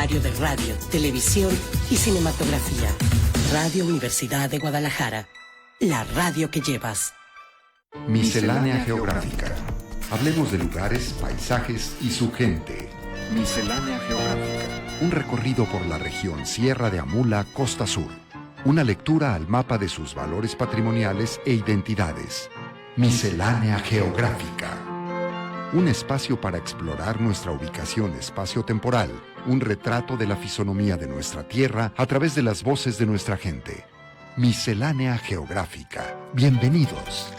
Seminario de Radio, Televisión y Cinematografía. Radio Universidad de Guadalajara. La radio que llevas. Miscelánea Geográfica. Hablemos de lugares, paisajes y su gente. Miscelánea Geográfica. Un recorrido por la región Sierra de Amula, Costa Sur. Una lectura al mapa de sus valores patrimoniales e identidades. Miscelánea Geográfica. Un espacio para explorar nuestra ubicación espacio-temporal, un retrato de la fisonomía de nuestra tierra a través de las voces de nuestra gente. Miscelánea Geográfica. Bienvenidos.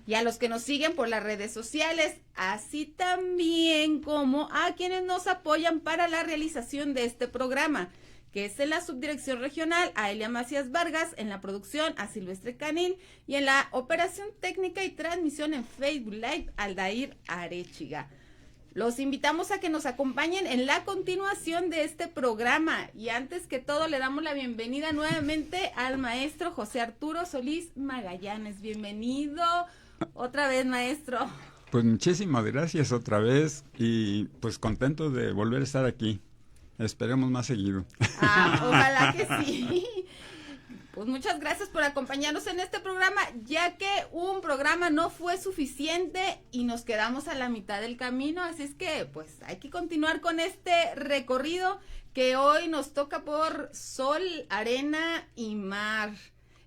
Y a los que nos siguen por las redes sociales, así también como a quienes nos apoyan para la realización de este programa, que es en la subdirección regional a Elia Macías Vargas, en la producción a Silvestre Canil y en la operación técnica y transmisión en Facebook Live Aldair Arechiga. Los invitamos a que nos acompañen en la continuación de este programa y antes que todo le damos la bienvenida nuevamente al maestro José Arturo Solís Magallanes. Bienvenido otra vez, maestro. Pues muchísimas gracias otra vez y pues contento de volver a estar aquí. Esperemos más seguido. Ojalá que sí. Pues muchas gracias por acompañarnos en este programa, ya que un programa no fue suficiente y nos quedamos a la mitad del camino, así es que pues hay que continuar con este recorrido que hoy nos toca por sol, arena y mar.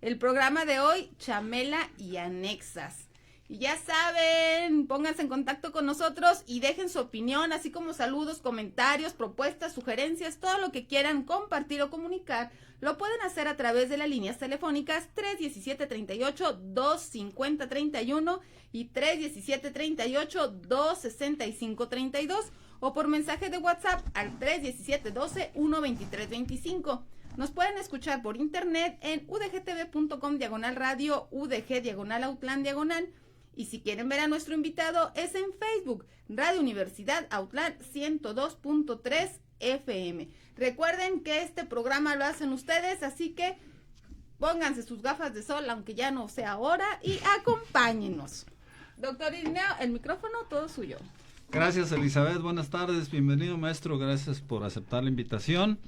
El programa de hoy, Chamela y anexas. Y ya saben, pónganse en contacto con nosotros y dejen su opinión, así como saludos, comentarios, propuestas, sugerencias, todo lo que quieran compartir o comunicar. Lo pueden hacer a través de las líneas telefónicas 317-38-250-31 y 317-38-265-32 o por mensaje de WhatsApp al 317-12-123-25. Nos pueden escuchar por internet en udgtv.com/radio, udg/Autlán/. Y si quieren ver a nuestro invitado, es en Facebook, Radio Universidad Autlán 102.3 FM. Recuerden que este programa lo hacen ustedes, así que pónganse sus gafas de sol, aunque ya no sea hora, y acompáñenos. Doctor Irineo, el micrófono todo suyo. Gracias, Elizabeth. Buenas tardes. Bienvenido, maestro. Gracias por aceptar la invitación.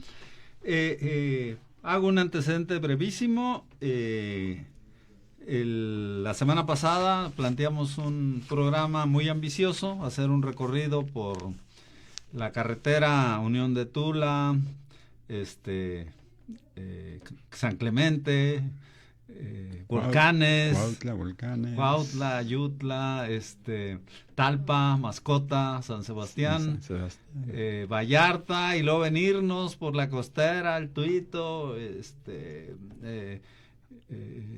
Hago un antecedente brevísimo. La semana pasada planteamos un programa muy ambicioso, hacer un recorrido por la carretera Unión de Tula, San Clemente, volcanes, Cuautla, Ayutla, Talpa, Mascota, San Sebastián, Vallarta, y luego venirnos por la costera, el Tuito,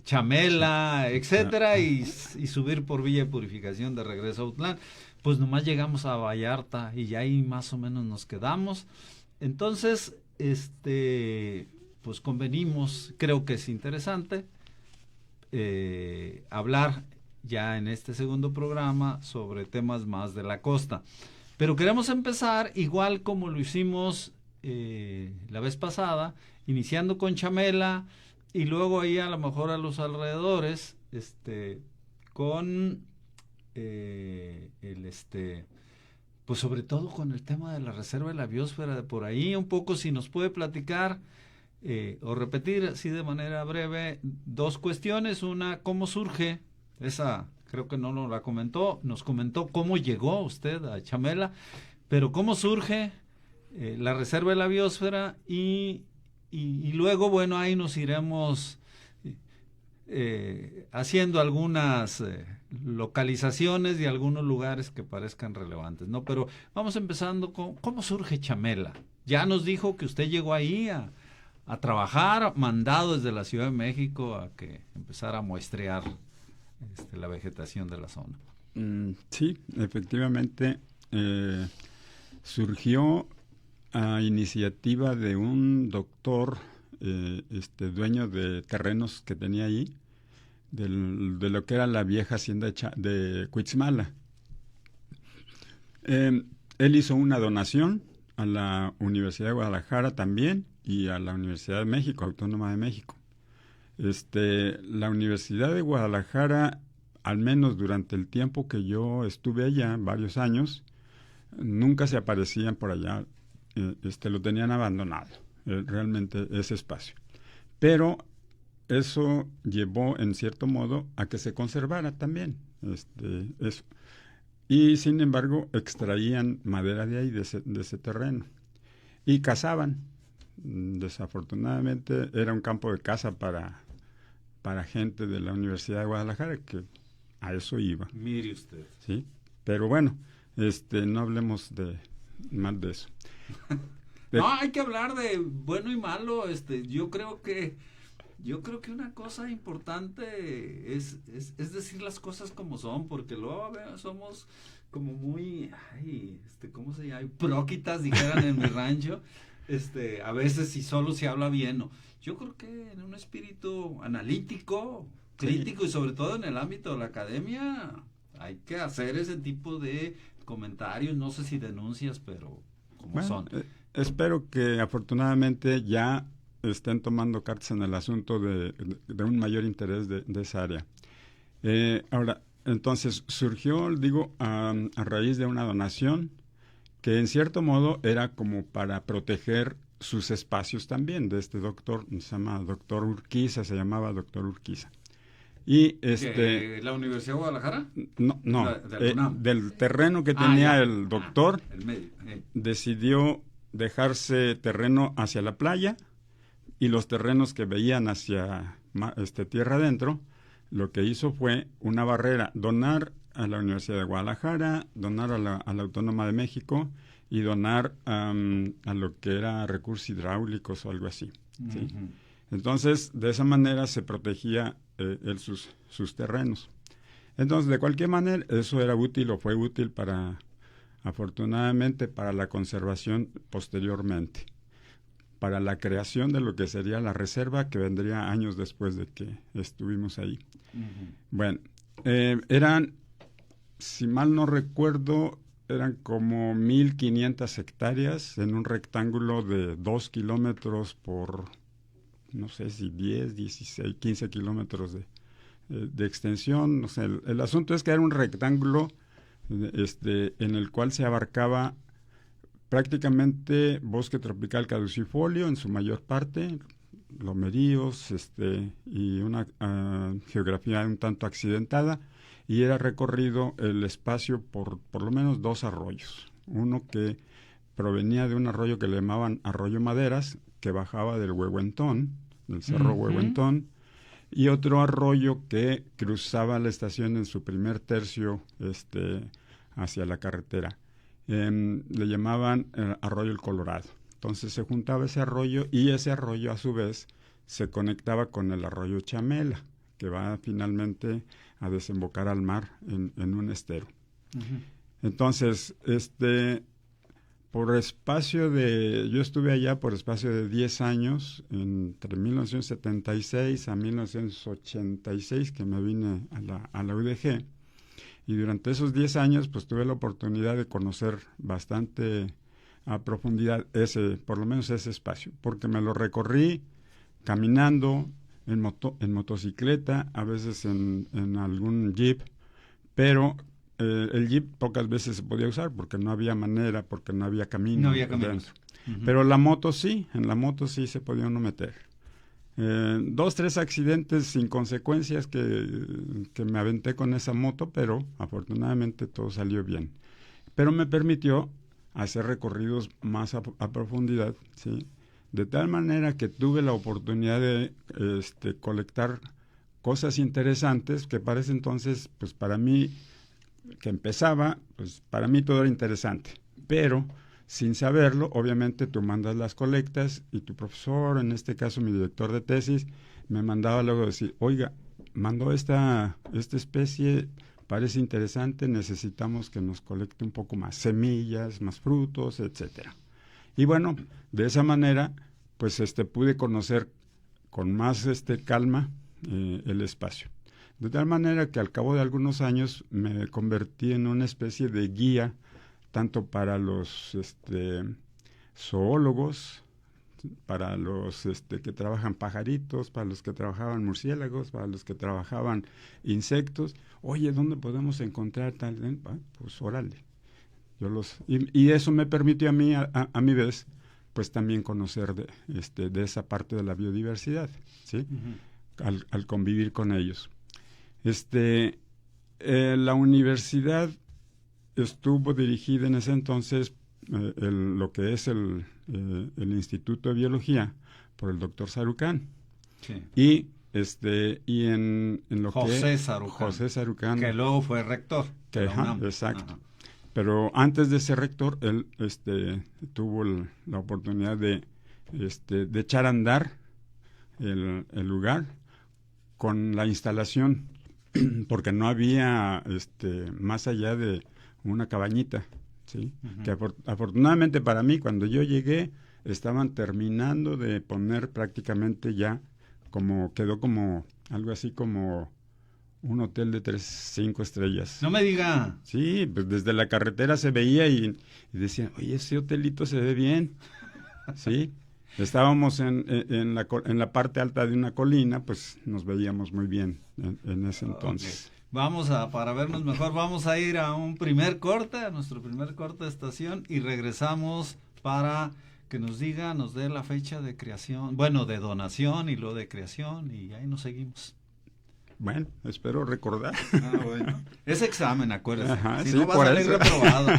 Chamela, etcétera, y subir por Villa de Purificación de regreso a Autlán. Pues nomás llegamos a Vallarta y ya ahí más o menos nos quedamos. Entonces, pues convenimos, creo que es interesante hablar ya en este segundo programa sobre temas más de la costa. Pero queremos empezar igual como lo hicimos la vez pasada, iniciando con Chamela y luego ahí a lo mejor a los alrededores, con pues sobre todo con el tema de la reserva de la biosfera, de por ahí un poco, si nos puede platicar o repetir así de manera breve dos cuestiones. Una, ¿cómo surge? Esa creo que no nos la comentó, nos comentó cómo llegó usted a Chamela, pero cómo surge la reserva de la biosfera y luego, bueno, ahí nos iremos haciendo algunas localizaciones de algunos lugares que parezcan relevantes, ¿no? Pero vamos empezando con cómo surge Chamela. Ya nos dijo que usted llegó ahí a trabajar, mandado desde la Ciudad de México a que empezara a muestrear la vegetación de la zona. Sí, efectivamente, surgió a iniciativa de un doctor, dueño de terrenos que tenía ahí, de lo que era la vieja hacienda de Cuitzmala. Él hizo una donación a la Universidad de Guadalajara también y a la Universidad de México, Autónoma de México. La Universidad de Guadalajara, al menos durante el tiempo que yo estuve allá, varios años, nunca se aparecían por allá, lo tenían abandonado, realmente ese espacio. Pero eso llevó, en cierto modo, a que se conservara también, eso. Y, sin embargo, extraían madera de ahí, de ese terreno, y cazaban. Desafortunadamente, era un campo de caza para gente de la Universidad de Guadalajara, que a eso iba. Mire usted. Sí, pero bueno, no hablemos más de eso. No, hay que hablar de bueno y malo. Yo creo que una cosa importante es decir las cosas como son, porque luego somos como muy, ¿cómo se llama? Próquitas, dijeran en mi rancho. A veces si solo se habla bien, ¿no? Yo creo que en un espíritu analítico, crítico, sí, y sobre todo en el ámbito de la academia, hay que hacer ese tipo de comentarios, no sé si denuncias, pero como son. Espero que afortunadamente ya estén tomando cartas en el asunto de un mayor interés de esa área. Ahora, entonces, surgió, a raíz de una donación que en cierto modo era como para proteger sus espacios también, de este doctor, se llamaba doctor Urquiza. Y ¿De la Universidad de Guadalajara? No, del terreno que tenía el doctor, el medio. Decidió dejarse terreno hacia la playa, y los terrenos que veían hacia tierra adentro, lo que hizo fue una barrera, donar a la Universidad de Guadalajara, donar a la Autónoma de México y donar a lo que era recursos hidráulicos o algo así. ¿Sí? Uh-huh. Entonces, de esa manera se protegía sus terrenos. Entonces, de cualquier manera, eso era útil o fue útil afortunadamente, para la conservación posteriormente, para la creación de lo que sería la reserva, que vendría años después de que estuvimos ahí. Uh-huh. Bueno, eran, si mal no recuerdo, eran como 1,500 hectáreas en un rectángulo de 2 kilómetros por, no sé si 10, 16, 15 kilómetros de extensión. No sé, el asunto es que era un rectángulo en el cual se abarcaba prácticamente bosque tropical caducifolio en su mayor parte, lomeríos, y una geografía un tanto accidentada, y era recorrido el espacio por lo menos 2 arroyos. Uno que provenía de un arroyo que le llamaban Arroyo Maderas, que bajaba del Huehuentón, del Cerro uh-huh. Huehuentón, y otro arroyo que cruzaba la estación en su primer tercio hacia la carretera. Le llamaban Arroyo El Colorado. Entonces se juntaba ese arroyo y ese arroyo a su vez se conectaba con el arroyo Chamela, que va finalmente a desembocar al mar en un estero. Uh-huh. Entonces, yo estuve allá por espacio de 10 años, entre 1976 a 1986, que me vine a la UDG, y durante esos 10 años, pues tuve la oportunidad de conocer bastante a profundidad por lo menos ese espacio, porque me lo recorrí caminando, en motocicleta, a veces en algún jeep, pero el jeep pocas veces se podía usar porque no había manera, porque no había camino. No había camino. Uh-huh. Pero la moto sí, en la moto sí se podía uno meter. 2, 3 accidentes sin consecuencias que me aventé con esa moto, pero afortunadamente todo salió bien. Pero me permitió hacer recorridos más a profundidad, ¿sí? De tal manera que tuve la oportunidad de colectar cosas interesantes que para ese entonces, pues para mí, que empezaba, pues para mí todo era interesante. Pero sin saberlo, obviamente tú mandas las colectas y tu profesor, en este caso mi director de tesis, me mandaba luego decir, oiga, mandó esta especie, parece interesante, necesitamos que nos colecte un poco más semillas, más frutos, etcétera. Y bueno, de esa manera, pues pude conocer con más calma el espacio. De tal manera que al cabo de algunos años me convertí en una especie de guía, tanto para los zoólogos, para los que trabajan pajaritos, para los que trabajaban murciélagos, para los que trabajaban insectos. Oye, ¿dónde podemos encontrar tal? Pues órale. Y eso me permitió a mí, a mi vez, pues también conocer de esa parte de la biodiversidad, ¿sí? Uh-huh. Al convivir con ellos. La universidad estuvo dirigida en ese entonces, lo que es el Instituto de Biología, por el doctor Sarucán. Sí. Y en lo José Sarucán, que luego fue rector. Exacto. Ajá. Pero antes de ser rector, él tuvo la oportunidad de echar a andar el lugar con la instalación, porque no había más allá de una cabañita, ¿sí? Uh-huh. Que afortunadamente para mí, cuando yo llegué, estaban terminando de poner prácticamente ya, quedó como algo así como un hotel de 5 estrellas. No me diga. Sí, pues desde la carretera se veía y decían, oye, ese hotelito se ve bien. Sí, estábamos en la parte alta de una colina, pues nos veíamos muy bien en ese entonces. Okay. Para vernos mejor, vamos a ir a nuestro primer corte de estación y regresamos para que nos dé la fecha de creación, de donación y luego de creación, y ahí nos seguimos. Bueno, espero recordar. Bueno. Es examen, acuérdese. Ajá, si sí, no, va a salir reprobado.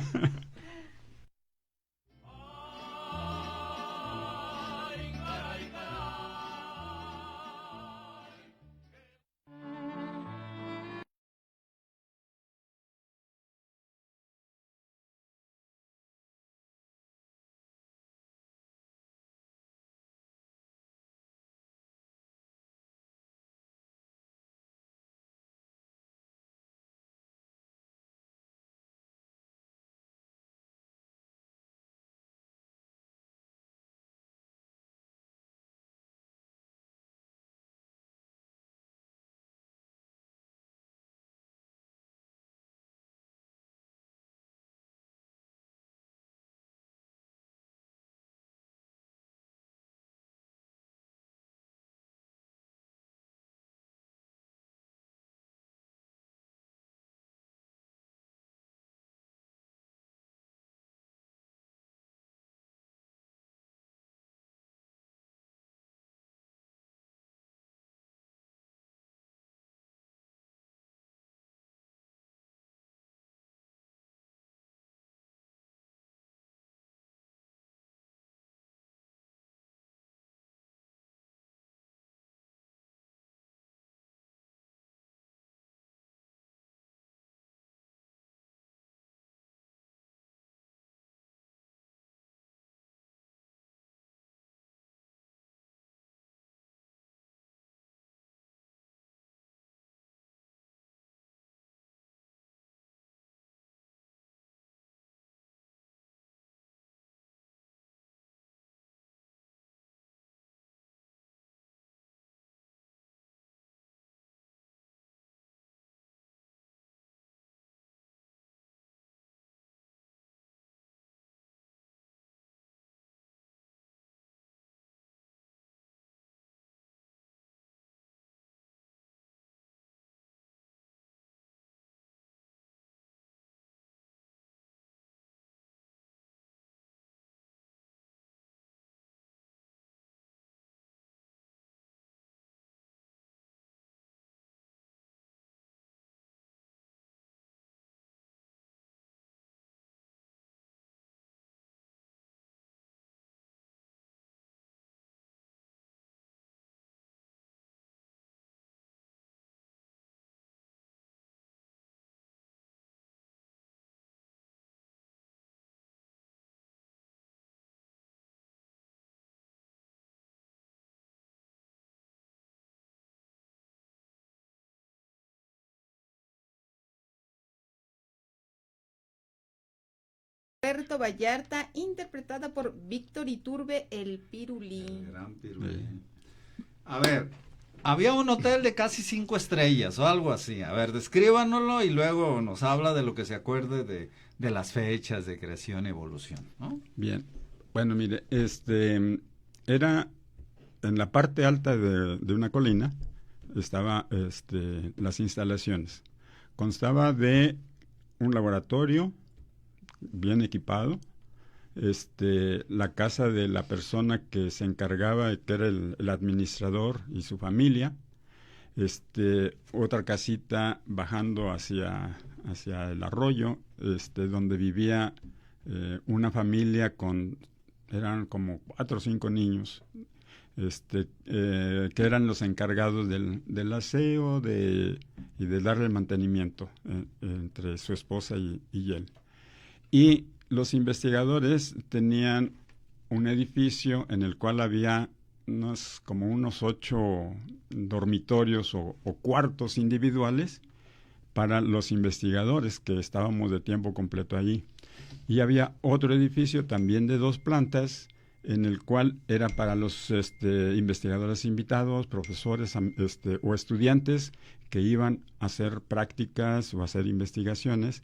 Puerto Vallarta, interpretada por Víctor Iturbe, el Pirulí. El gran Pirulí. A ver, había un hotel de casi 5 estrellas o algo así. A ver, descríbanoslo y luego nos habla de lo que se acuerde de las fechas de creación y evolución, ¿no? Bien. Bueno, mire, era en la parte alta de una colina, estaba las instalaciones. Constaba de un laboratorio bien equipado, la casa de la persona que se encargaba, que era el administrador y su familia, otra casita bajando hacia el arroyo, donde vivía una familia eran como 4 o 5 niños, que eran los encargados del aseo y de darle el mantenimiento entre su esposa y él. Y los investigadores tenían un edificio en el cual había como unos 8 dormitorios o cuartos individuales para los investigadores que estábamos de tiempo completo allí. Y había otro edificio también de 2 plantas en el cual era para los investigadores invitados, profesores o estudiantes que iban a hacer prácticas o a hacer investigaciones,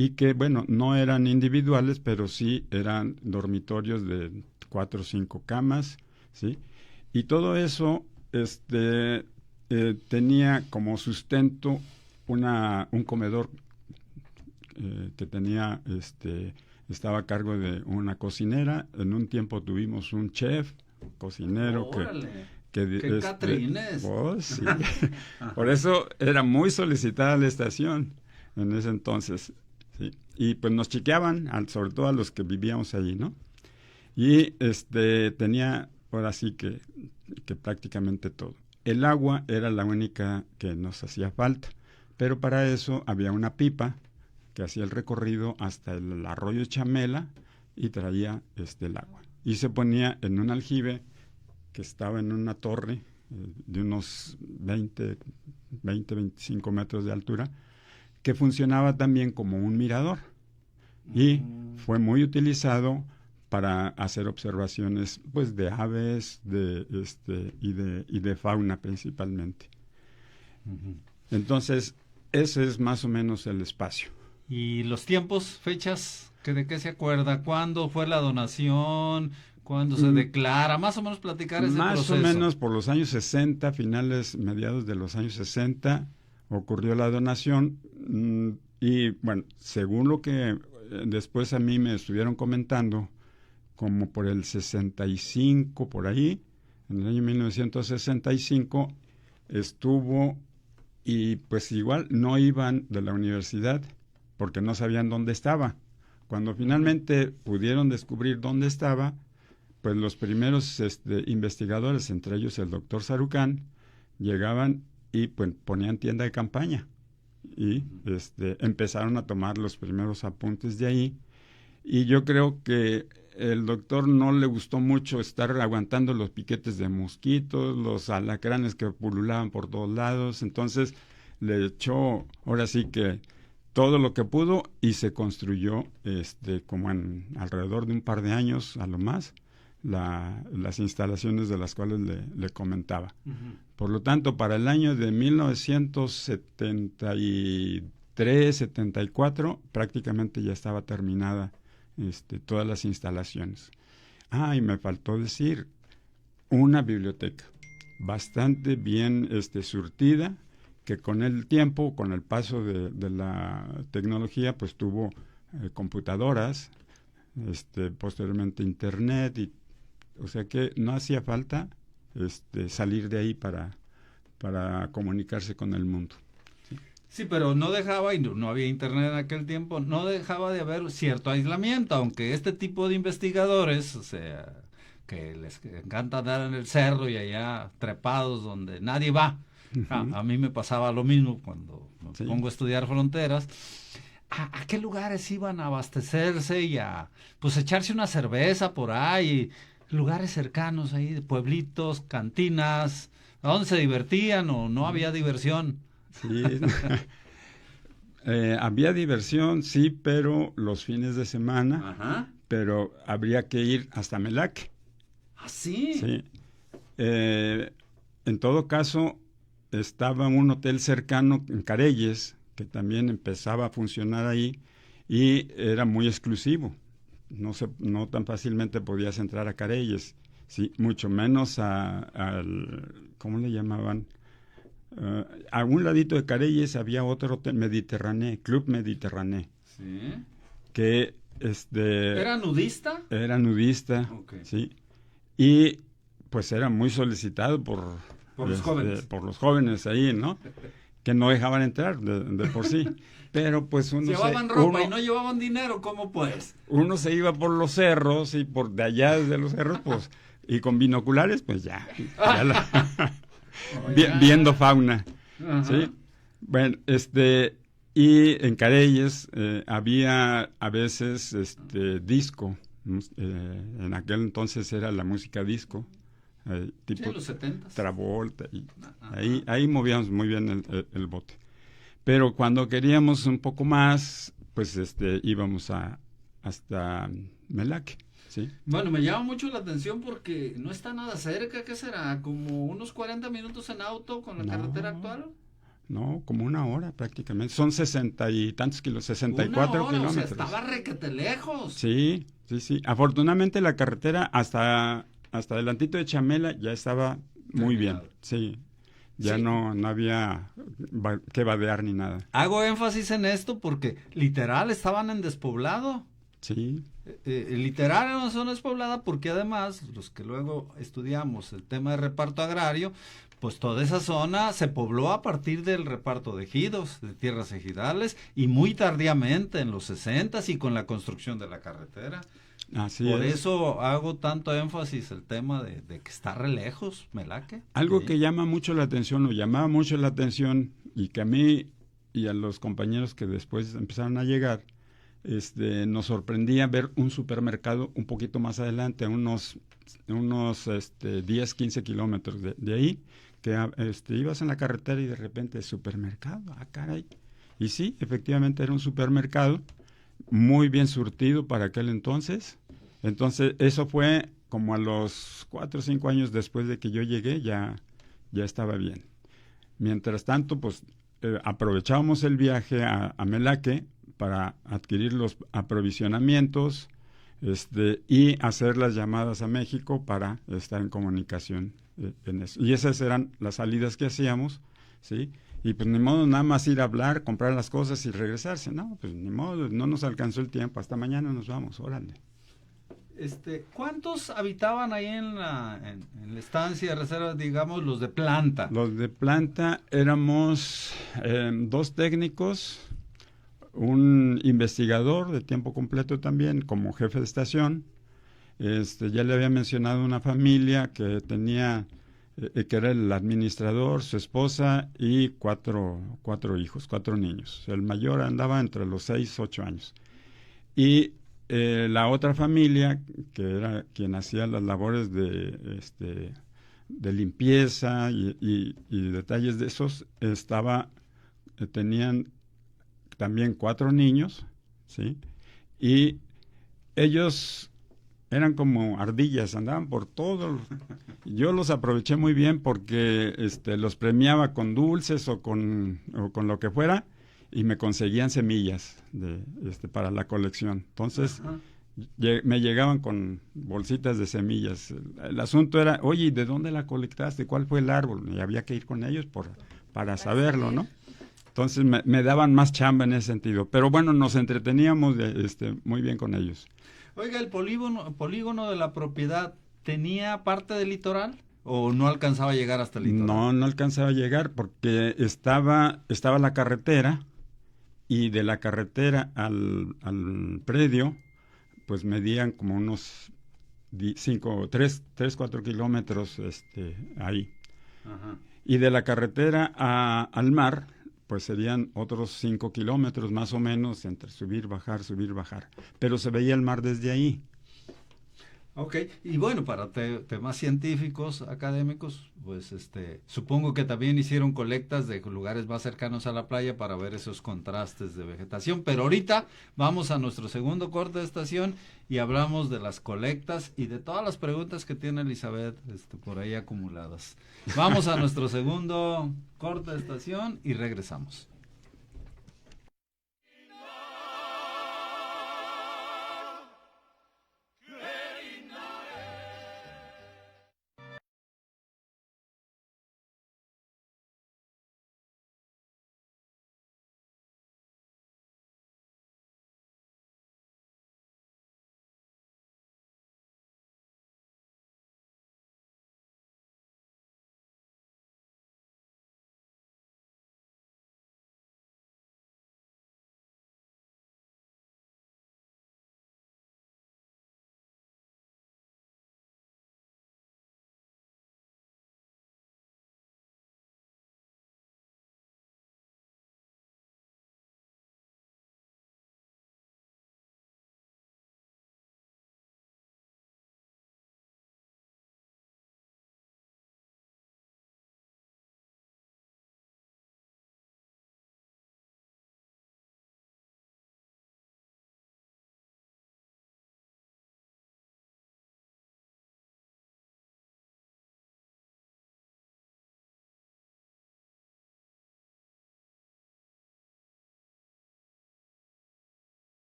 y que, bueno, no eran individuales, pero sí eran dormitorios de 4 o 5 camas, ¿sí? Y todo eso tenía como sustento un comedor que tenía, estaba a cargo de una cocinera. En un tiempo tuvimos un chef, cocinero, ¡Qué catrines! Sí. Por eso era muy solicitada la estación en ese entonces. Sí. Y pues nos chequeaban, sobre todo a los que vivíamos allí, ¿no? Y tenía, ahora sí que prácticamente todo. El agua era la única que nos hacía falta, pero para eso había una pipa que hacía el recorrido hasta el arroyo Chamela y traía el agua. Y se ponía en un aljibe que estaba en una torre de unos 25 metros de altura, que funcionaba también como un mirador, y fue muy utilizado para hacer observaciones, pues, de aves y de fauna principalmente. Entonces, ese es más o menos el espacio. ¿Y los tiempos, fechas, de qué se acuerda? ¿Cuándo fue la donación? ¿Cuándo se declara? Más o menos platicar ese proceso. Más o menos por los años 60, mediados de los años 60, ocurrió la donación, y bueno, según lo que después a mí me estuvieron comentando, como por el 65, por ahí, en el año 1965, estuvo, y pues igual no iban de la universidad, porque no sabían dónde estaba. Cuando finalmente pudieron descubrir dónde estaba, pues los primeros investigadores, entre ellos el doctor Sarucán, llegaban y pues ponían tienda de campaña, y empezaron a tomar los primeros apuntes de ahí. Y yo creo que el doctor no le gustó mucho estar aguantando los piquetes de mosquitos, los alacranes que pululaban por todos lados. Entonces le echó, ahora sí que todo lo que pudo, y se construyó como en alrededor de un par de años a lo más las instalaciones de las cuales le comentaba. Por lo tanto, para el año de 1973-74 prácticamente ya estaba terminada todas las instalaciones. Y me faltó decir, una biblioteca bastante bien surtida, que con el tiempo, con el paso de la tecnología, pues tuvo computadoras, posteriormente internet, o sea que no hacía falta salir de ahí para comunicarse con el mundo. Sí, pero no dejaba, y no había internet en aquel tiempo, no dejaba de haber cierto aislamiento, aunque este tipo de investigadores, o sea, que les encanta andar en el cerro y allá trepados donde nadie va. A mí me pasaba lo mismo cuando me pongo a estudiar fronteras. ¿A qué lugares iban a abastecerse y a echarse una cerveza por ahí? Lugares cercanos ahí, de pueblitos, cantinas, ¿a dónde se divertían o no había diversión? Sí. Había diversión, sí, pero los fines de semana, Ajá. pero habría que ir hasta Melaque. ¿Ah, sí? Sí. En todo caso, estaba un hotel cercano en Careyes, que también empezaba a funcionar ahí, y era muy exclusivo. No tan fácilmente podías entrar a Careyes, sí, mucho menos al, ¿cómo le llamaban? A un ladito de Careyes había otro hotel, Mediterráneo, Club Mediterráneo, Sí. que ¿Era nudista? era nudista, Ok. sí, y pues era muy solicitado por los jóvenes. por los jóvenes ahí, ¿no? Que no dejaban entrar de por sí. Pero pues Llevaban ropa y no llevaban dinero, ¿cómo pues? Uno se iba por los cerros y por de allá desde los cerros, pues, y con binoculares, pues ya viendo fauna, Ajá. ¿sí? Bueno, y en Careyes había a veces disco, en aquel entonces era la música disco, tipo Sí, los 70s. Travolta, y Ajá. ahí movíamos muy bien el bote. Pero cuando queríamos un poco más, pues íbamos hasta Melaque, ¿sí? Bueno, me llama mucho la atención porque no está nada cerca, ¿qué será? ¿Como unos 40 minutos en auto con la No. carretera actual? No, como una hora prácticamente. Son 60 y tantos 64 Una hora, kilómetros. O sea, estaba requete lejos. Sí. Afortunadamente la carretera hasta adelantito de Chamela ya estaba muy bien. Sí. Ya Sí. no había que vadear ni nada. Hago énfasis en esto porque literal estaban en despoblado. Sí. Literal en una zona despoblada porque además los que luego estudiamos el tema de reparto agrario, pues toda esa zona se pobló a partir del reparto de ejidos, de tierras ejidales y muy tardíamente en los 60s y con la construcción de la carretera. Así Por es. eso hago tanto énfasis el tema de que está re lejos, Melaque. Algo Sí. que llama mucho la atención, o llamaba mucho la atención, y que a mí y a los compañeros que después empezaron a llegar, nos sorprendía ver un supermercado un poquito más adelante, a unos 10, 15 kilómetros de ahí, que ibas en la carretera y de repente supermercado, caray. Y sí, efectivamente era un supermercado muy bien surtido para aquel entonces. Entonces, eso fue como a los 4 o 5 años después de que yo llegué, ya estaba bien. Mientras tanto, pues aprovechábamos el viaje a Melaque para adquirir los aprovisionamientos y hacer las llamadas a México para estar en comunicación en eso. Y esas eran las salidas que hacíamos, ¿sí? Y pues ni modo nada más ir a hablar, comprar las cosas y regresarse. No, pues ni modo, no nos alcanzó el tiempo. Hasta mañana nos vamos, órale. ¿Cuántos habitaban ahí en la estancia de reserva, digamos, los de planta? Los de planta éramos 2 técnicos, un investigador de tiempo completo también como jefe de estación. Ya le había mencionado una familia que tenía, que era el administrador, su esposa y cuatro hijos, 4 niños. El mayor andaba entre los 6 y 8 años. Y la otra familia, que era quien hacía las labores de limpieza y detalles de esos, tenían también 4 niños, ¿sí? Y ellos eran como ardillas, andaban por todo. Yo los aproveché muy bien porque los premiaba con dulces o con lo que fuera, y me conseguían semillas para la colección. Entonces, me llegaban con bolsitas de semillas. El asunto era, oye, ¿de dónde la colectaste? ¿Cuál fue el árbol? Y había que ir con ellos para saberlo, ¿no? Entonces me daban más chamba en ese sentido. Pero bueno, nos entreteníamos muy bien con ellos. Oiga, ¿el polígono de la propiedad tenía parte del litoral o no alcanzaba a llegar hasta el litoral? No alcanzaba a llegar porque estaba la carretera, y de la carretera al predio pues medían como unos 3-4 kilómetros ahí. Ajá. Y de la carretera al mar pues serían otros 5 kilómetros más o menos, entre subir, bajar. Pero se veía el mar desde ahí. Ok, y bueno, para temas científicos, académicos, pues supongo que también hicieron colectas de lugares más cercanos a la playa para ver esos contrastes de vegetación, pero ahorita vamos a nuestro segundo corte de estación y hablamos de las colectas y de todas las preguntas que tiene Elizabeth por ahí acumuladas. Vamos a nuestro segundo corte de estación y regresamos.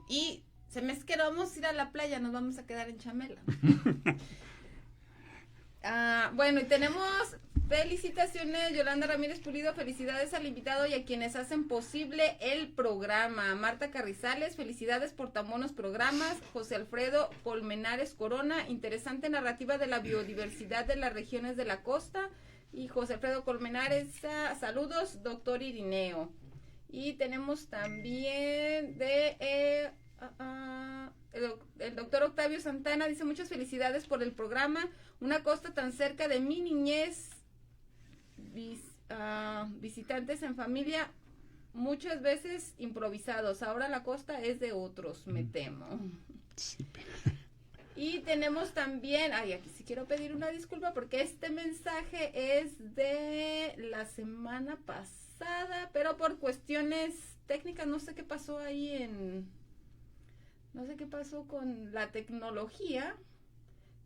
Y se me es que vamos a ir a la playa, nos vamos a quedar en Chamela. Bueno, y tenemos felicitaciones, Yolanda Ramírez Pulido, felicidades al invitado y a quienes hacen posible el programa. Marta Carrizales, felicidades por tan buenos programas. José Alfredo Colmenares Corona, interesante narrativa de la biodiversidad de las regiones de la costa. Y José Alfredo Colmenares, saludos, doctor Irineo. Y tenemos también de el doctor Octavio Santana, dice muchas felicidades por el programa, una costa tan cerca de mi niñez, visitantes en familia, muchas veces improvisados, ahora la costa es de otros, me temo. Sí. Y tenemos también, aquí sí quiero pedir una disculpa porque este mensaje es de la semana pasada, pero por cuestiones técnicas, no sé qué pasó ahí no sé qué pasó con la tecnología,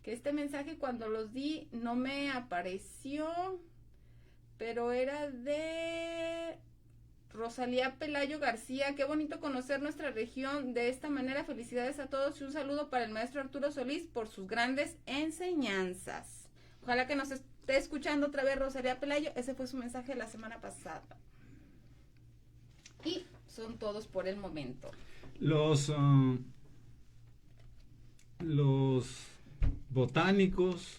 que este mensaje cuando los di no me apareció, pero era de Rosalía Pelayo García. Qué bonito conocer nuestra región de esta manera, felicidades a todos y un saludo para el maestro Arturo Solís por sus grandes enseñanzas. Ojalá que nos esté escuchando otra vez Rosalía Pelayo, ese fue su mensaje la semana pasada. Y son todos por el momento. Los botánicos,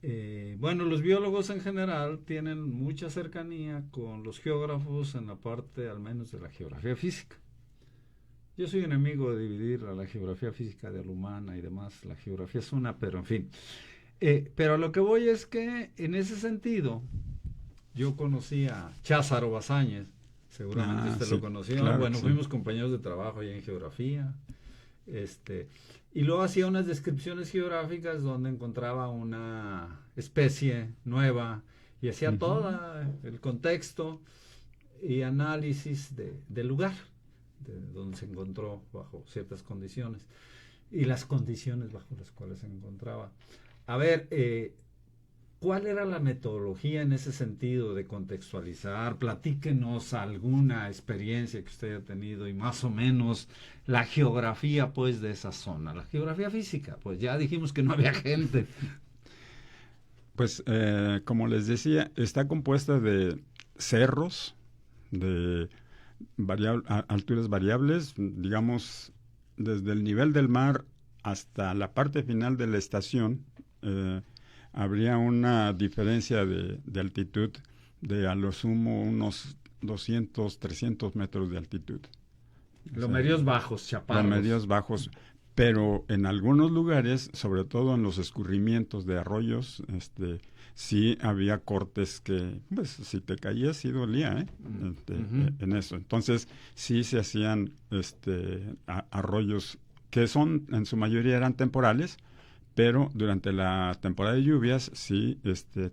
los biólogos en general tienen mucha cercanía con los geógrafos en la parte al menos de la geografía física. Yo soy enemigo de dividir a la geografía física de la humana y demás, la geografía es una, pero en fin. Pero a lo que voy es que en ese sentido yo conocí a Cházaro Bazáñez, seguramente usted lo conoció, claro, fuimos compañeros de trabajo ahí en geografía, y luego hacía unas descripciones geográficas donde encontraba una especie nueva y hacía todo el contexto y análisis del lugar de donde se encontró bajo ciertas condiciones y las condiciones bajo las cuales se encontraba. A ver, ¿cuál era la metodología en ese sentido de contextualizar? Platíquenos alguna experiencia que usted haya tenido y más o menos la geografía pues de esa zona, la geografía física, pues ya dijimos que no había gente. Pues como les decía, está compuesta de cerros, de alturas variables, digamos, desde el nivel del mar hasta la parte final de la estación, habría una diferencia de altitud de a lo sumo unos 200, 300 metros de altitud. Los medios bajos, chaparros. Los medios bajos, pero en algunos lugares, sobre todo en los escurrimientos de arroyos, sí había cortes que, pues, si te caías sí dolía, en eso. Entonces, sí se hacían arroyos que en su mayoría eran temporales, pero durante la temporada de lluvias sí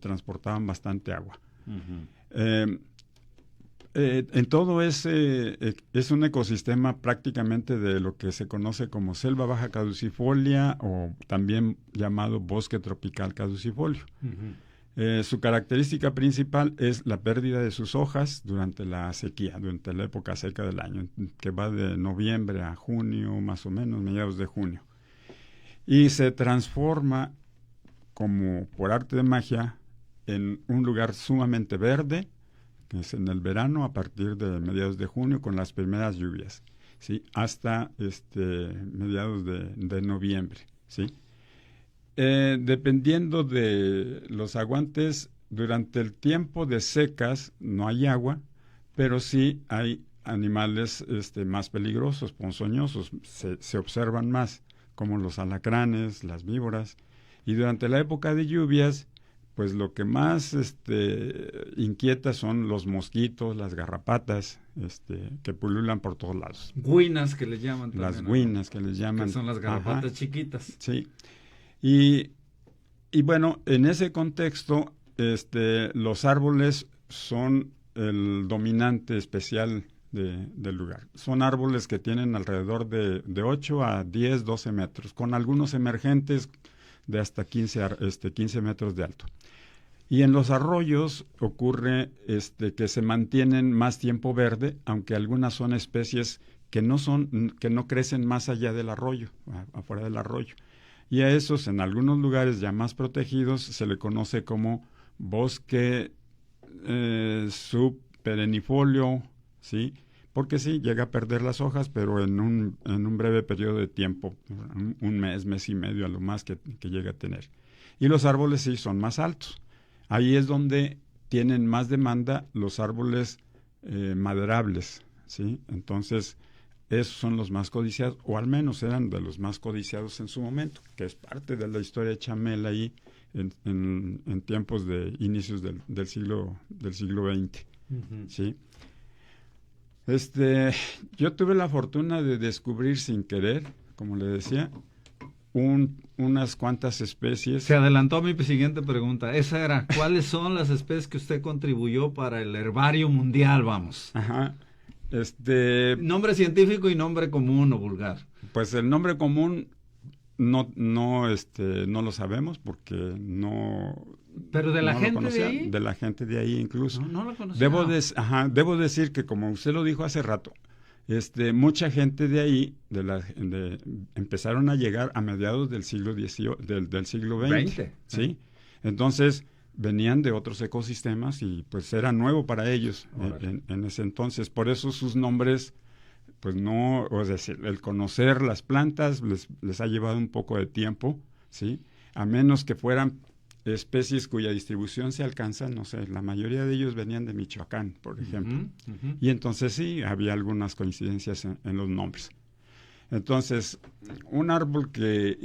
transportaban bastante agua. En todo ese es un ecosistema prácticamente de lo que se conoce como selva baja caducifolia o también llamado bosque tropical caducifolio. Su característica principal es la pérdida de sus hojas durante la sequía, durante la época seca del año, que va de noviembre a junio, más o menos, mediados de junio. Y se transforma, como por arte de magia, en un lugar sumamente verde, que es en el verano, a partir de mediados de junio, con las primeras lluvias, ¿sí? Hasta mediados de noviembre, ¿sí? Dependiendo de los aguantes, durante el tiempo de secas no hay agua, pero sí hay animales más peligrosos, ponzoñosos, se observan más, como los alacranes, las víboras, y durante la época de lluvias, pues lo que más inquieta son los mosquitos, las garrapatas, que pululan por todos lados. Guinas que les llaman también. Las guinas que les llaman. Que son las garrapatas chiquitas. Sí. Y bueno, en ese contexto, los árboles son el dominante especial del lugar. Son árboles que tienen alrededor de 8 a 10, 12 metros, con algunos emergentes de hasta 15 metros de alto. Y en los arroyos ocurre que se mantienen más tiempo verde, aunque algunas son especies que no crecen más allá del arroyo, afuera del arroyo. Y a esos, en algunos lugares ya más protegidos, se le conoce como bosque subperennifolio, ¿sí? Porque sí, llega a perder las hojas, pero en un breve periodo de tiempo, un mes y medio a lo más que llega a tener. Y los árboles sí son más altos. Ahí es donde tienen más demanda los árboles maderables, ¿sí? Entonces, esos son los más codiciados, o al menos eran de los más codiciados en su momento, que es parte de la historia de Chamel ahí en tiempos de inicios del siglo XX, ¿sí? Yo tuve la fortuna de descubrir sin querer, como le decía, unas cuantas especies. Se adelantó a mi siguiente pregunta. Esa era, ¿cuáles son las especies que usted contribuyó para el herbario mundial, vamos? Ajá. Nombre científico y nombre común o vulgar. Pues el nombre común no lo sabemos porque no. Pero de la gente de ahí. De la gente de ahí incluso. No lo conocía. Debo decir que, como usted lo dijo hace rato, mucha gente de ahí empezaron a llegar a mediados del siglo del siglo XX, ¿sí? Entonces venían de otros ecosistemas y pues era nuevo para ellos en ese entonces. Por eso sus nombres, pues no, o sea, el conocer las plantas les ha llevado un poco de tiempo, ¿sí? A menos que fueran especies cuya distribución se alcanza, no sé, la mayoría de ellos venían de Michoacán, por ejemplo. Y entonces sí, había algunas coincidencias en los nombres. Entonces, un árbol que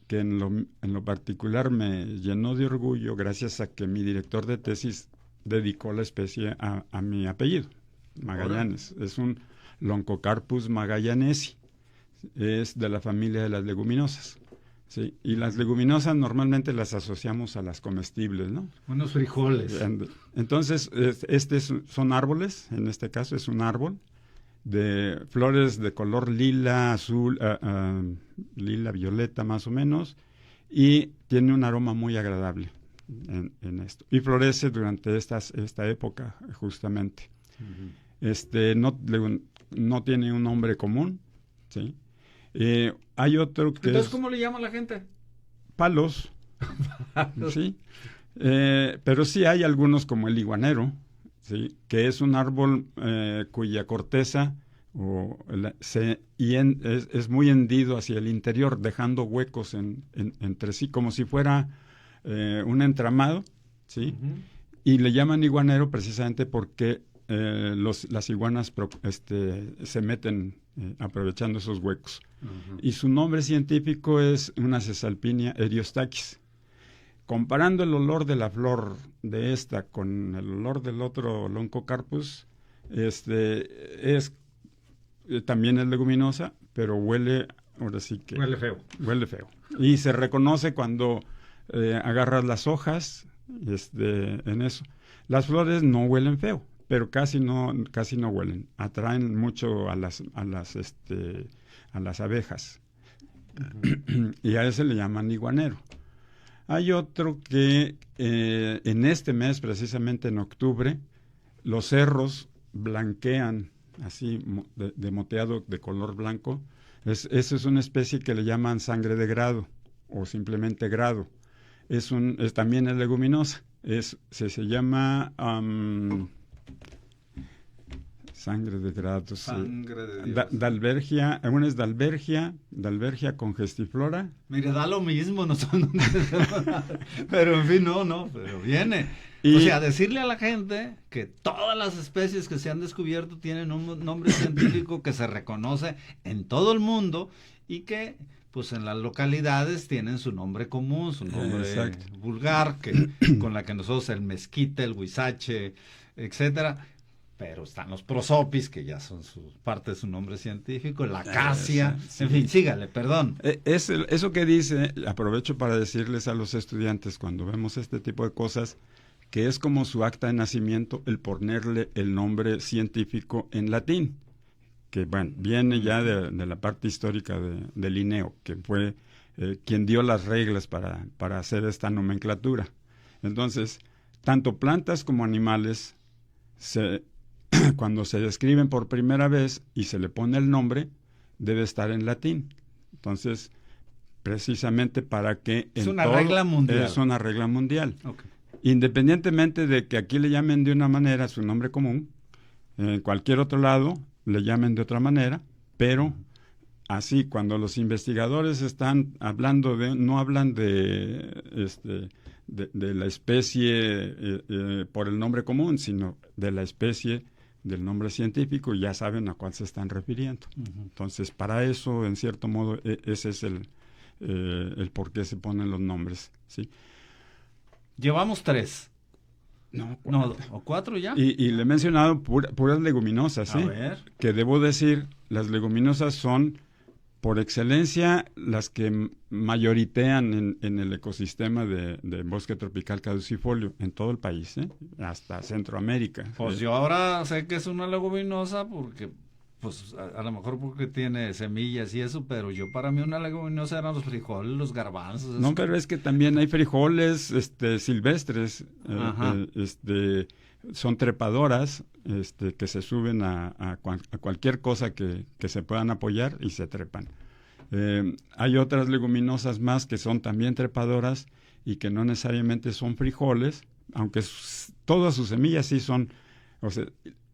en lo particular me llenó de orgullo gracias a que mi director de tesis dedicó la especie a mi apellido, Magallanes. Es un Loncocarpus magallanesi. Es de la familia de las leguminosas. Sí, y las leguminosas normalmente las asociamos a las comestibles, ¿no? Unos frijoles. Entonces, son árboles, en este caso es un árbol de flores de color lila, azul, lila, violeta más o menos, y tiene un aroma muy agradable en esto. Y florece durante esta época, justamente. No tiene un nombre común, ¿sí? Hay otro que Entonces, ¿cómo le llama la gente? Palos. Sí. Pero sí hay algunos como el iguanero, ¿sí? Que es un árbol cuya corteza es muy hendido hacia el interior, dejando huecos entre sí, como si fuera un entramado, ¿sí? Uh-huh. Y le llaman iguanero precisamente porque las iguanas se meten aprovechando esos huecos. Uh-huh. Y su nombre científico es una Cesalpinia eriostachys. Comparando el olor de la flor de esta con el olor del otro Loncocarpus, también es leguminosa, pero huele, ahora sí que... Huele feo. Huele feo. Y se reconoce cuando agarras las hojas, en eso. Las flores no huelen feo, pero casi no huelen. Atraen mucho a las abejas. Uh-huh. Y a ese le llaman iguanero. Hay otro que en este mes, precisamente en octubre, los cerros blanquean, así de moteado de color blanco. Esa es una especie que le llaman sangre de grado o simplemente grado. También es leguminosa. Se llama sangre de grado. Sangre de Dios. Dalbergia, una es Dalbergia congestiflora. Mire, da lo mismo, no son pero en fin, pero viene. O sea, decirle a la gente que todas las especies que se han descubierto tienen un nombre científico que se reconoce en todo el mundo y que pues en las localidades tienen su nombre común, su nombre vulgar, con la que nosotros el mezquite, el huizache, etcétera. Pero están los prosopis, que ya son parte de su nombre científico, la acacia, sí. En fin, sígale, perdón. Eso que dice, aprovecho para decirles a los estudiantes cuando vemos este tipo de cosas, que es como su acta de nacimiento el ponerle el nombre científico en latín, que bueno, viene ya de la parte histórica de Linneo, que fue quien dio las reglas para hacer esta nomenclatura. Entonces, tanto plantas como animales cuando se describen por primera vez y se le pone el nombre, debe estar en latín. Entonces, precisamente para que... Es una regla mundial. Es una regla mundial. Okay. Independientemente de que aquí le llamen de una manera su nombre común, en cualquier otro lado le llamen de otra manera, pero así cuando los investigadores están hablando no hablan de la especie por el nombre común, sino de la especie del nombre científico, ya saben a cuál se están refiriendo. Uh-huh. Entonces, para eso, en cierto modo, ese es el por qué se ponen los nombres, ¿sí? Llevamos 3. No, 4 ya. Y le he mencionado puras leguminosas, ¿sí? A ver. Que debo decir, las leguminosas son por excelencia las que mayoritean en el ecosistema de bosque tropical caducifolio en todo el país, hasta Centroamérica. Pues yo ahora sé que es una leguminosa porque, pues a lo mejor porque tiene semillas y eso, pero para mí una leguminosa eran los frijoles, los garbanzos. No, pero es que también hay frijoles silvestres, son trepadoras, que se suben a cualquier cosa que se puedan apoyar y se trepan. Hay otras leguminosas más que son también trepadoras y que no necesariamente son frijoles, aunque todas sus semillas sí son, o sea,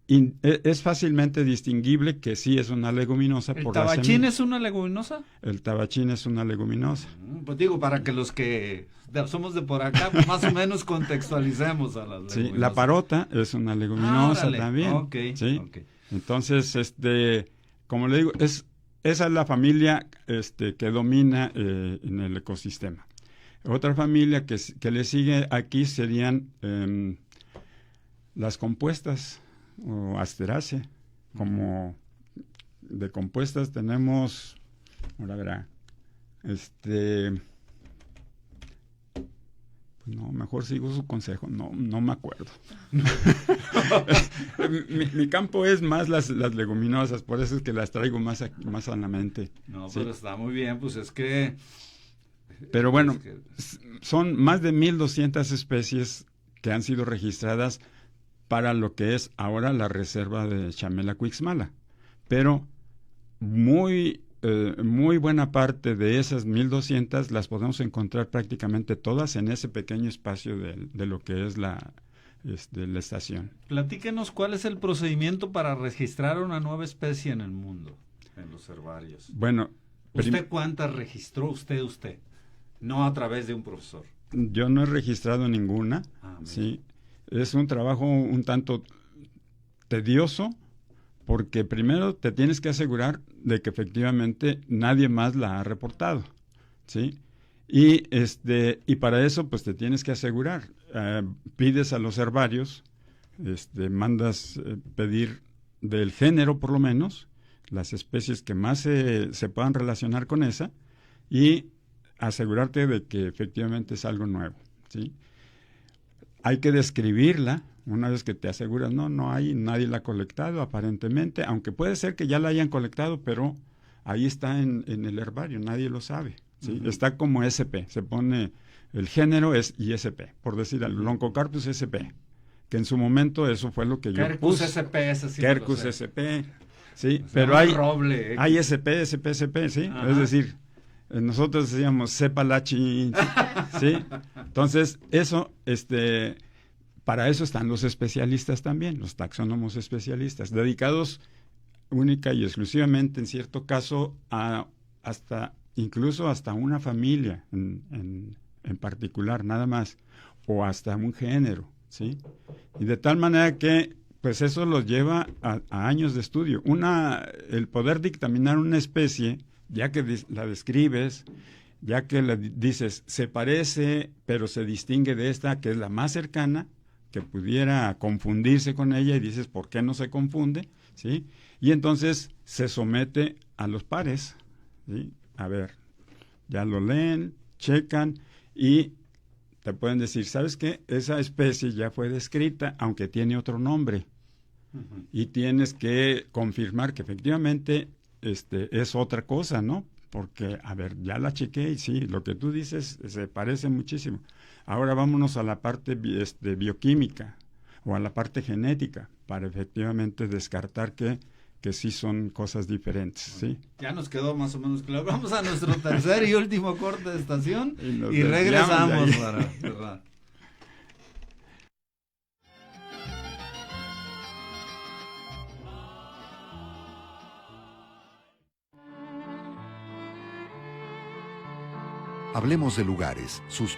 es fácilmente distinguible que sí es una leguminosa. ¿El tabachín es una leguminosa? El tabachín es una leguminosa. Pues digo, para que los que somos de por acá, pues más o menos contextualicemos a las leguminosas. Sí, la parota es una leguminosa también. Okay, ¿sí? Okay. Entonces, como le digo, esa es la familia que domina en el ecosistema. Otra familia que le sigue aquí serían las compuestas o Asteraceae. Como de compuestas tenemos, ahora verá, no, mejor sigo su consejo, no me acuerdo. mi campo es más las leguminosas, por eso es que las traigo más a la mente. No, ¿sí? Pero está muy bien, pues es que... Pero bueno, son más de 1,200 especies que han sido registradas para lo que es ahora la reserva de Chamela-Cuixmala. Pero muy buena parte de esas 1,200 las podemos encontrar prácticamente todas en ese pequeño espacio de lo que es la la estación. Platíquenos cuál es el procedimiento para registrar una nueva especie en el mundo, en los herbarios. Bueno, ¿Usted cuántas registró usted? No a través de un profesor. Yo no he registrado ninguna, sí. Es un trabajo un tanto tedioso, porque primero te tienes que asegurar de que efectivamente nadie más la ha reportado, ¿sí? Y para eso pues te tienes que asegurar, pides a los herbarios, mandas pedir del género por lo menos, las especies que más se puedan relacionar con esa, y asegurarte de que efectivamente es algo nuevo, ¿sí? Hay que describirla. Una vez que te aseguras, nadie la ha colectado aparentemente, aunque puede ser que ya la hayan colectado, pero ahí está en el herbario, nadie lo sabe, ¿sí? Está como SP, se pone, el género es ISP, por decir, el Oncocarpus SP, que en su momento eso fue lo que yo puse. Quercus SP, sí, pero hay SP, ¿sí? Ajá. Es decir, nosotros decíamos Cepalachi, ¿sí? Entonces, eso, para eso están los especialistas también, los taxónomos especialistas, dedicados única y exclusivamente, en cierto caso, incluso hasta una familia en particular, nada más, o hasta un género, ¿sí? Y de tal manera que, pues eso los lleva a años de estudio. El poder dictaminar una especie, ya que la describes, ya que le dices, se parece, pero se distingue de esta, que es la más cercana, que pudiera confundirse con ella, y dices, ¿por qué no se confunde? ¿Sí? Y entonces se somete a los pares, ¿sí? A ver, ya lo leen, checan, y te pueden decir, ¿sabes qué? Esa especie ya fue descrita, aunque tiene otro nombre, y tienes que confirmar que efectivamente es otra cosa, ¿no? Porque, a ver, ya la chequé y sí, lo que tú dices se parece muchísimo. Ahora vámonos a la parte bioquímica o a la parte genética para efectivamente descartar que sí son cosas diferentes, ¿sí? Ya nos quedó más o menos claro. Vamos a nuestro tercer y último corte de estación y regresamos para cerrar. Hablemos de lugares, sus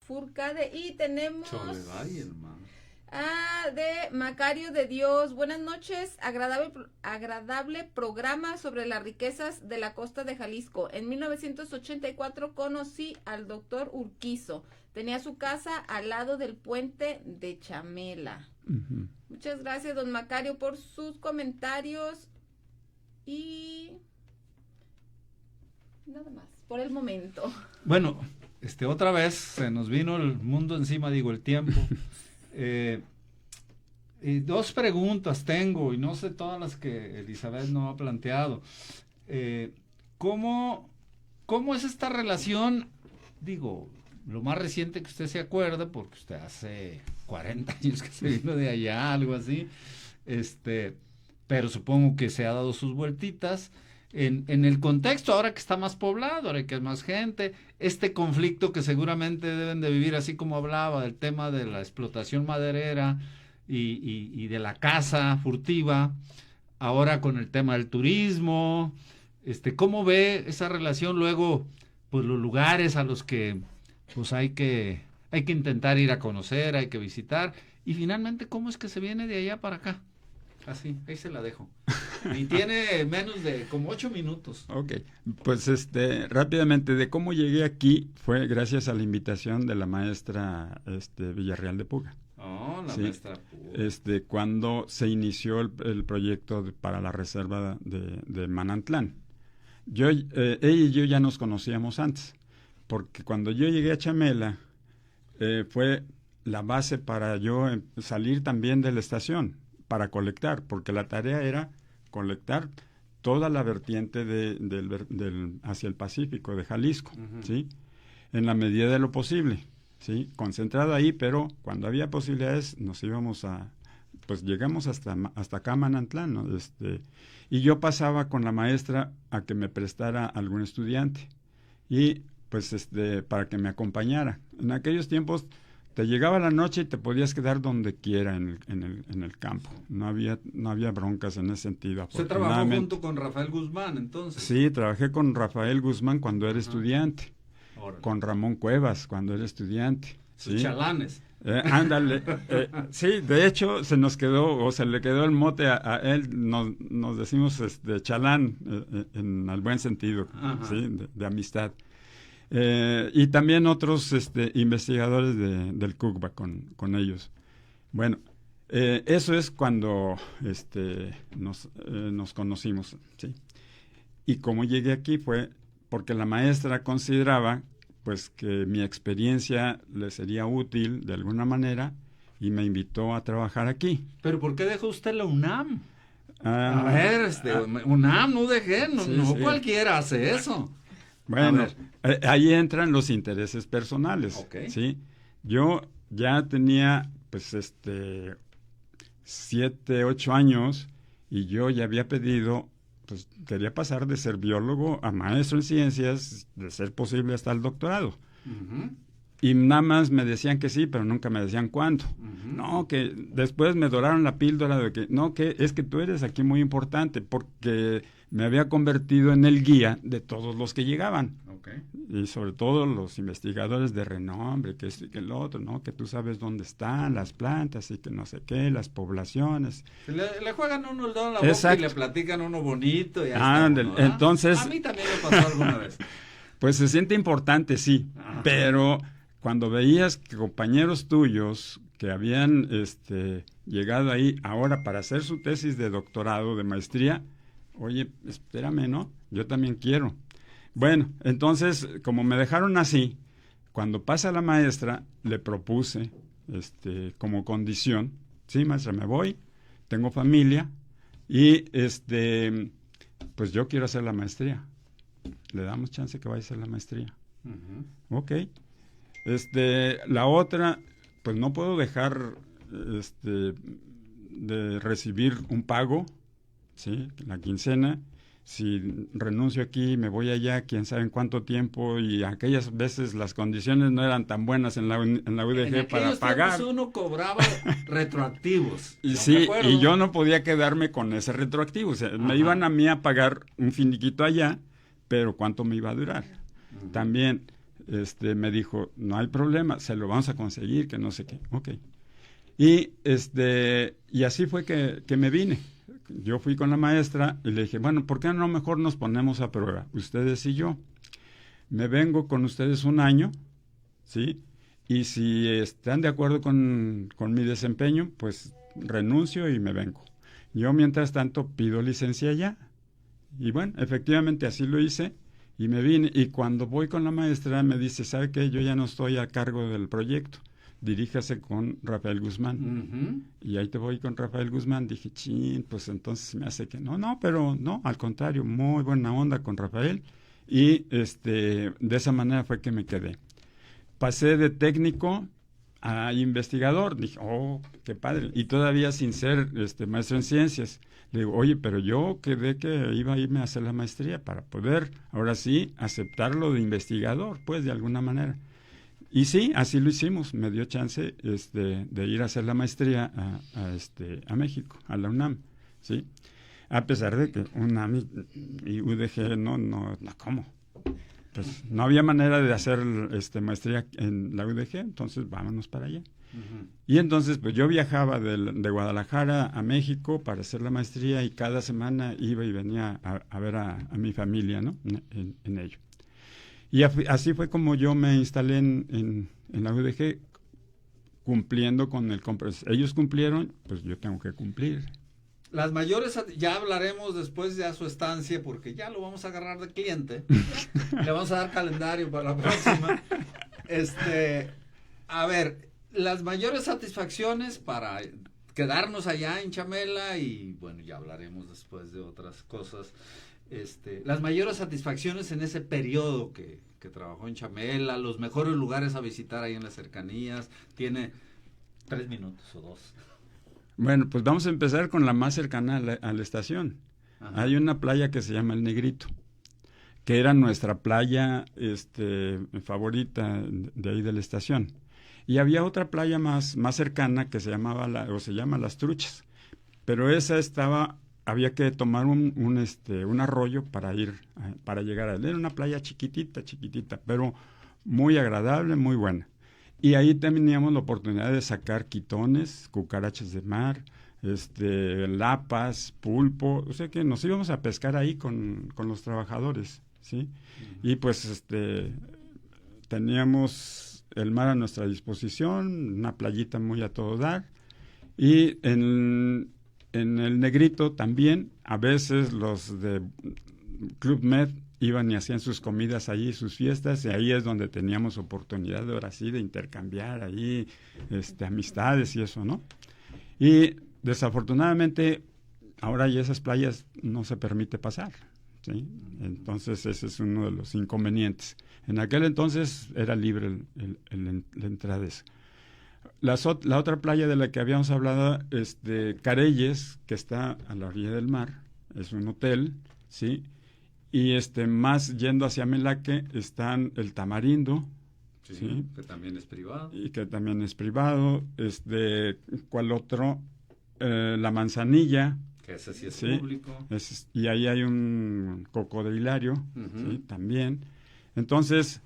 Furcade. Y tenemos Soledad y el mar. de Macario de Dios. Buenas noches, agradable programa sobre las riquezas de la costa de Jalisco. En 1984 conocí al doctor Urquizo. Tenía su casa al lado del puente de Chamela. Ujú. Muchas gracias, don Macario, por sus comentarios. Y nada más, por el momento. Bueno, otra vez se nos vino el mundo encima, digo, el tiempo. Dos preguntas tengo, y no sé todas las que Elizabeth no ha planteado. ¿Cómo es esta relación? Digo, lo más reciente que usted se acuerda, porque usted hace 40 años que se vino de allá, algo así, pero supongo que se ha dado sus vueltitas. En el contexto, ahora que está más poblado, ahora que hay más gente, este conflicto que seguramente deben de vivir, así como hablaba del tema de la explotación maderera y de la caza furtiva, ahora con el tema del turismo, ¿cómo ve esa relación luego, pues los lugares a los que pues hay que intentar ir a conocer, hay que visitar, y finalmente cómo es que se viene de allá para acá? Así, ahí se la dejo. Y tiene menos de como 8 minutos. Ok, pues rápidamente, de cómo llegué aquí fue gracias a la invitación de la maestra Villarreal de Puga. Oh, la Sí. maestra Puga. Cuando se inició el proyecto para la reserva de Manantlán. Ella y yo ya nos conocíamos antes, porque cuando yo llegué a Chamela, fue la base para yo salir también de la estación, para colectar, porque la tarea era colectar toda la vertiente hacia el Pacífico de Jalisco, Uh-huh. ¿sí? En la medida de lo posible, ¿sí? Concentrado ahí, pero cuando había posibilidades nos íbamos pues llegamos hasta acá a Manantlán, ¿no? Y yo pasaba con la maestra a que me prestara algún estudiante y pues para que me acompañara. En aquellos tiempos te llegaba la noche y te podías quedar donde quiera en el campo. No había broncas en ese sentido. ¿Usted trabajó junto con Rafael Guzmán, entonces? Sí, trabajé con Rafael Guzmán cuando era estudiante, Órale. con Ramón Cuevas cuando era estudiante. Sus ¿sí? chalanes. Ándale. Sí, de hecho se le quedó el mote a él, nos decimos chalán, en el buen sentido, ¿sí? de amistad. Y también otros investigadores del CUCBA con ellos. Bueno, eso es cuando nos conocimos, ¿sí? Y como llegué aquí fue porque la maestra consideraba pues que mi experiencia le sería útil de alguna manera y me invitó a trabajar aquí. ¿Pero por qué dejó usted la UNAM? A ver, UNAM no dejé, no sí. cualquiera hace eso. Bueno, ahí entran los intereses personales, Okay. ¿sí? Yo ya tenía, pues, 7, 8 años y yo ya había pedido, pues, quería pasar de ser biólogo a maestro en ciencias, de ser posible hasta el doctorado. Uh-huh. Y nada más me decían que sí, pero nunca me decían cuándo. Uh-huh. No, que después me doraron la píldora de que, no, que es que tú eres aquí muy importante, porque me había convertido en el guía de todos los que llegaban. Okay. Y sobre todo los investigadores de renombre, que esto y que el otro, ¿no? Que tú sabes dónde están las plantas y que no sé qué, las poblaciones. Le juegan uno el dedo en la boca. Exacto. Y le platican uno bonito. Y entonces, a mí también me pasó alguna vez. Pues se siente importante, sí, pero cuando veías que compañeros tuyos que habían llegado ahí ahora para hacer su tesis de doctorado, de maestría, oye, espérame, ¿no? Yo también quiero. Bueno, entonces, como me dejaron así, cuando pasa la maestra, le propuse, como condición, sí, maestra, me voy, tengo familia, y, pues yo quiero hacer la maestría. Le damos chance que vaya a hacer la maestría. Uh-huh. Ok. La otra, pues no puedo dejar, de recibir un pago, ¿sí? La quincena. Si renuncio aquí, me voy allá, quién sabe en cuánto tiempo, y aquellas veces las condiciones no eran tan buenas en la UDG para pagar. Uno cobraba retroactivos. Y sí, y yo no podía quedarme con ese retroactivo. O sea, me iban a mí a pagar un finiquito allá, pero ¿cuánto me iba a durar? Uh-huh. También, me dijo, no hay problema, se lo vamos a conseguir, que no sé qué. Ok. Y así fue que me vine. Yo fui con la maestra y le dije, bueno, ¿por qué no mejor nos ponemos a prueba, ustedes y yo? Me vengo con ustedes un año, ¿sí? Y si están de acuerdo con mi desempeño, pues renuncio y me vengo. Yo, mientras tanto, pido licencia allá. Y bueno, efectivamente así lo hice y me vine. Y cuando voy con la maestra me dice, ¿sabe qué? Yo ya no estoy a cargo del proyecto. Diríjase con Rafael Guzmán. Uh-huh. Y ahí te voy con Rafael Guzmán. Dije, chin, pues entonces me hace que no, pero no, al contrario, muy buena onda con Rafael. Y de esa manera fue que me quedé. Pasé de técnico a investigador. Dije, oh, qué padre. Y todavía sin ser maestro en ciencias. Le digo, oye, pero yo quedé que iba a irme a hacer la maestría para poder, ahora sí, aceptarlo de investigador, pues, de alguna manera. Y sí, así lo hicimos. Me dio chance de ir a hacer la maestría a México, a la UNAM, ¿sí? A pesar de que UNAM y UDG no, ¿cómo? Pues no había manera de hacer maestría en la UDG, entonces vámonos para allá. Uh-huh. Y entonces pues yo viajaba de Guadalajara a México para hacer la maestría y cada semana iba y venía a ver a mi familia, ¿no? En ello. Y así fue como yo me instalé en la UDG, cumpliendo con el compromiso. Ellos cumplieron, pues yo tengo que cumplir. Las mayores, ya hablaremos después de su estancia, porque ya lo vamos a agarrar de cliente. Le vamos a dar calendario para la próxima. A ver, las mayores satisfacciones para quedarnos allá en Chamela, y bueno, ya hablaremos después de otras cosas. Las mayores satisfacciones en ese periodo que trabajó en Chamela, los mejores lugares a visitar ahí en las cercanías. Tiene 3 minutos o 2. Bueno, pues vamos a empezar con la más cercana a la estación. Ajá. Hay una playa que se llama El Negrito, que era nuestra playa favorita de ahí de la estación. Y había otra playa más cercana que se llama Las Truchas, pero esa había que tomar un arroyo para llegar a él. Era una playa chiquitita, pero muy agradable, muy buena. Y ahí teníamos la oportunidad de sacar quitones, cucarachas de mar, lapas, pulpo. O sea que nos íbamos a pescar ahí con los trabajadores, ¿sí? Uh-huh. Y pues teníamos el mar a nuestra disposición, una playita muy a todo dar. Y en El Negrito también, a veces los de Club Med iban y hacían sus comidas allí, sus fiestas, y ahí es donde teníamos oportunidad de ahora sí de intercambiar ahí amistades y eso, ¿no? Y desafortunadamente ahora ya esas playas no se permite pasar, ¿sí? Entonces ese es uno de los inconvenientes. En aquel entonces era libre la entrada de eso. La otra playa de la que habíamos hablado, Careyes, que está a la orilla del mar, es un hotel, ¿sí? Y más yendo hacia Melaque están el Tamarindo, ¿sí? Que también es privado. Y que también es privado. ¿Cuál otro? La Manzanilla. Que ese sí es público. Y ahí hay un cocodrilario, uh-huh. ¿Sí? También. Entonces,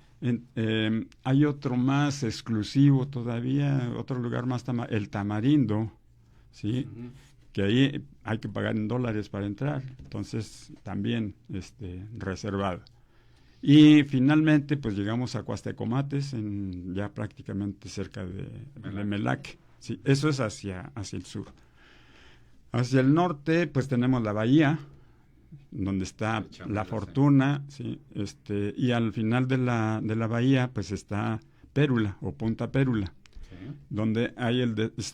hay otro más exclusivo todavía, otro lugar más, el Tamarindo, ¿sí? Uh-huh. Que ahí hay que pagar en dólares para entrar, entonces también reservado. Y finalmente pues llegamos a Cuastecomates, ya prácticamente cerca de Melaque. Sí, eso es hacia el sur. Hacia el norte pues tenemos la bahía, donde está La Fortuna, ¿sí? Y al final de la bahía pues está Pérula o Punta Pérula, ¿sí? Donde hay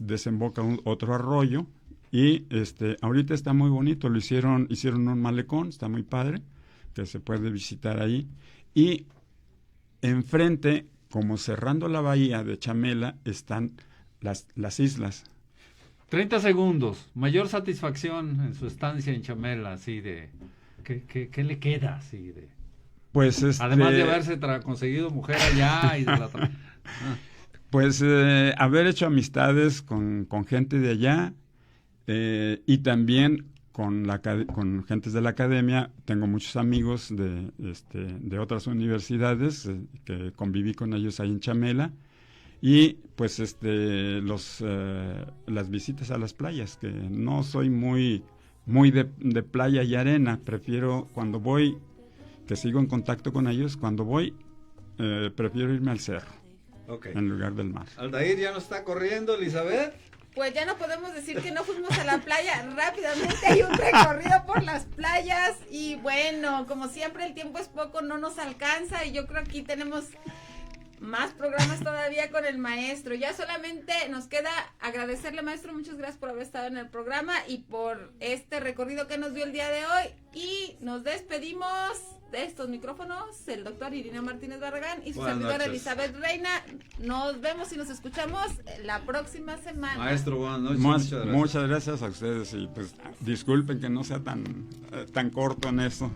desemboca otro arroyo. Y ahorita está muy bonito, hicieron un malecón, está muy padre, que se puede visitar ahí. Y enfrente, como cerrando la bahía de Chamela, están las islas. 30 segundos, mayor satisfacción en su estancia en Chamela, así de... ¿Qué le queda así de...? Pues además de haberse conseguido mujer allá y de la... Pues haber hecho amistades con gente de allá, y también con gentes de la academia. Tengo muchos amigos de otras universidades que conviví con ellos ahí en Chamela. Y pues las visitas a las playas, que no soy muy de playa y arena. Prefiero, cuando voy, que sigo en contacto con ellos, cuando voy prefiero irme al cerro, en lugar del mar. Aldair ya no está corriendo, Elizabeth. Pues ya no podemos decir que no fuimos a la playa. Rápidamente hay un recorrido por las playas y bueno, como siempre el tiempo es poco, no nos alcanza y yo creo que aquí tenemos más programas todavía con el maestro. Ya solamente nos queda agradecerle, maestro, muchas gracias por haber estado en el programa y por este recorrido que nos dio el día de hoy. Y nos despedimos de estos micrófonos, el doctor Irineo Martínez Barragán y su servidora Elizabeth Reina. Nos vemos y nos escuchamos la próxima semana. Maestro, buenas noches. Muchas gracias a ustedes y pues disculpen que no sea tan corto en eso.